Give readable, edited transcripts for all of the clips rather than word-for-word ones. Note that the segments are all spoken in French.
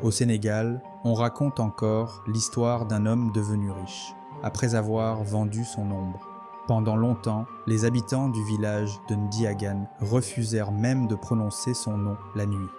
Au Sénégal, on raconte encore l'histoire d'un homme devenu riche, après avoir vendu son ombre. Pendant longtemps, les habitants du village de Ndiagane refusèrent même de prononcer son nom la nuit,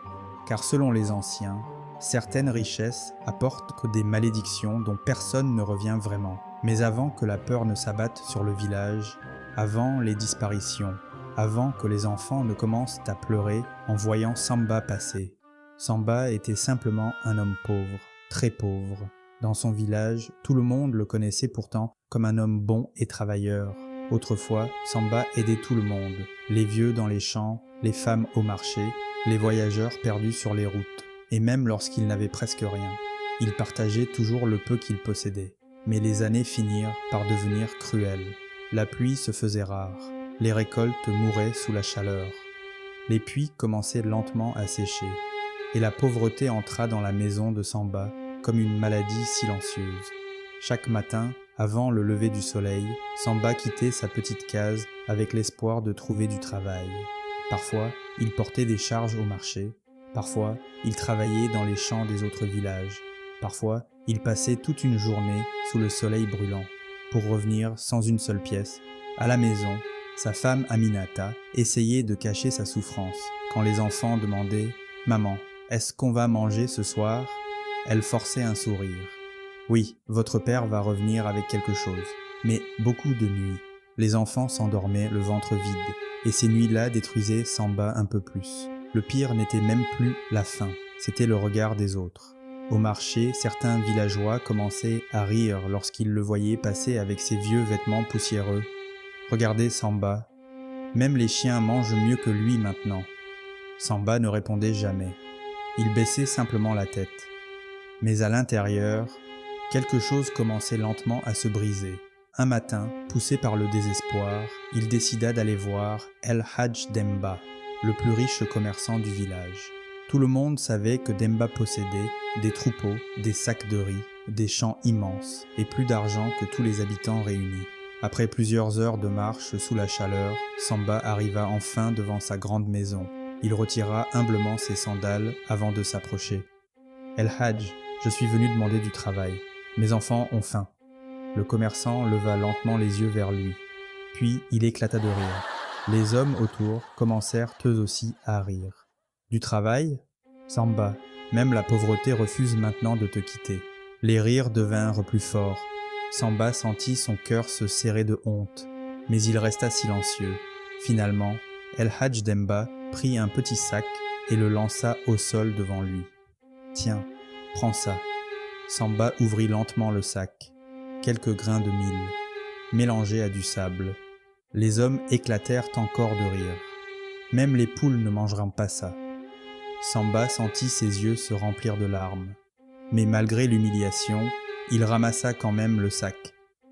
car selon les anciens, certaines richesses apportent des malédictions dont personne ne revient vraiment. Mais avant que la peur ne s'abatte sur le village, avant les disparitions, avant que les enfants ne commencent à pleurer en voyant Samba passer, Samba était simplement un homme pauvre, très pauvre. Dans son village, tout le monde le connaissait pourtant comme un homme bon et travailleur. Autrefois, Samba aidait tout le monde, les vieux dans les champs, les femmes au marché, les voyageurs perdus sur les routes. Et même lorsqu'il n'avait presque rien, il partageait toujours le peu qu'il possédait. Mais les années finirent par devenir cruelles. La pluie se faisait rare, les récoltes mouraient sous la chaleur. Les puits commençaient lentement à sécher, et la pauvreté entra dans la maison de Samba comme une maladie silencieuse. Chaque matin, avant le lever du soleil, Samba quittait sa petite case avec l'espoir de trouver du travail. Parfois, il portait des charges au marché, parfois, il travaillait dans les champs des autres villages, parfois, il passait toute une journée sous le soleil brûlant, pour revenir sans une seule pièce. À la maison, sa femme Aminata essayait de cacher sa souffrance. Quand les enfants demandaient « Maman, est-ce qu'on va manger ce soir ?» Elle forçait un sourire. « Oui, votre père va revenir avec quelque chose. » Mais beaucoup de nuits, les enfants s'endormaient le ventre vide, et ces nuits-là détruisaient Samba un peu plus. Le pire n'était même plus la faim, c'était le regard des autres. Au marché, certains villageois commençaient à rire lorsqu'ils le voyaient passer avec ses vieux vêtements poussiéreux. Regardez Samba, même les chiens mangent mieux que lui maintenant. Samba ne répondait jamais. Il baissait simplement la tête. Mais à l'intérieur, quelque chose commençait lentement à se briser. Un matin, poussé par le désespoir, il décida d'aller voir El Hadj Demba, le plus riche commerçant du village. Tout le monde savait que Demba possédait des troupeaux, des sacs de riz, des champs immenses et plus d'argent que tous les habitants réunis. Après plusieurs heures de marche sous la chaleur, Samba arriva enfin devant sa grande maison. Il retira humblement ses sandales avant de s'approcher. « El Hadj, je suis venu demander du travail. Mes enfants ont faim. » Le commerçant leva lentement les yeux vers lui. Puis il éclata de rire. Les hommes autour commencèrent eux aussi à rire. « Du travail ? Samba, même la pauvreté refuse maintenant de te quitter. » Les rires devinrent plus forts. Samba sentit son cœur se serrer de honte, mais il resta silencieux. Finalement, El Hadj Demba prit un petit sac et le lança au sol devant lui. « Tiens, prends ça. » Samba ouvrit lentement le sac. Quelques grains de mil, mélangés à du sable. Les hommes éclatèrent encore de rire. Même les poules ne mangeront pas ça. Samba sentit ses yeux se remplir de larmes. Mais malgré l'humiliation, il ramassa quand même le sac,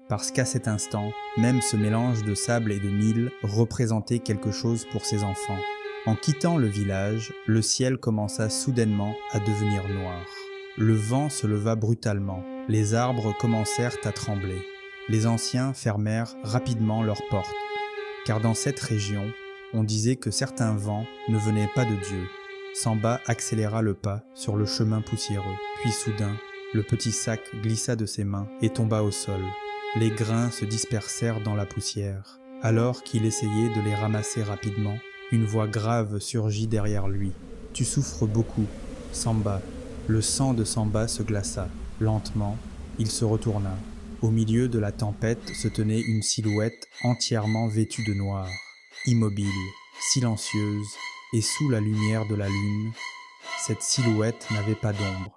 parce qu'à cet instant, même ce mélange de sable et de mil représentait quelque chose pour ses enfants. En quittant le village, le ciel commença soudainement à devenir noir. Le vent se leva brutalement, les arbres commencèrent à trembler. Les anciens fermèrent rapidement leurs portes, car dans cette région, on disait que certains vents ne venaient pas de Dieu. Samba accéléra le pas sur le chemin poussiéreux, puis soudain, le petit sac glissa de ses mains et tomba au sol. Les grains se dispersèrent dans la poussière. Alors qu'il essayait de les ramasser rapidement, une voix grave surgit derrière lui. « Tu souffres beaucoup, Samba. » Le sang de Samba se glaça. Lentement, il se retourna. Au milieu de la tempête se tenait une silhouette entièrement vêtue de noir, immobile, silencieuse, et sous la lumière de la lune, cette silhouette n'avait pas d'ombre.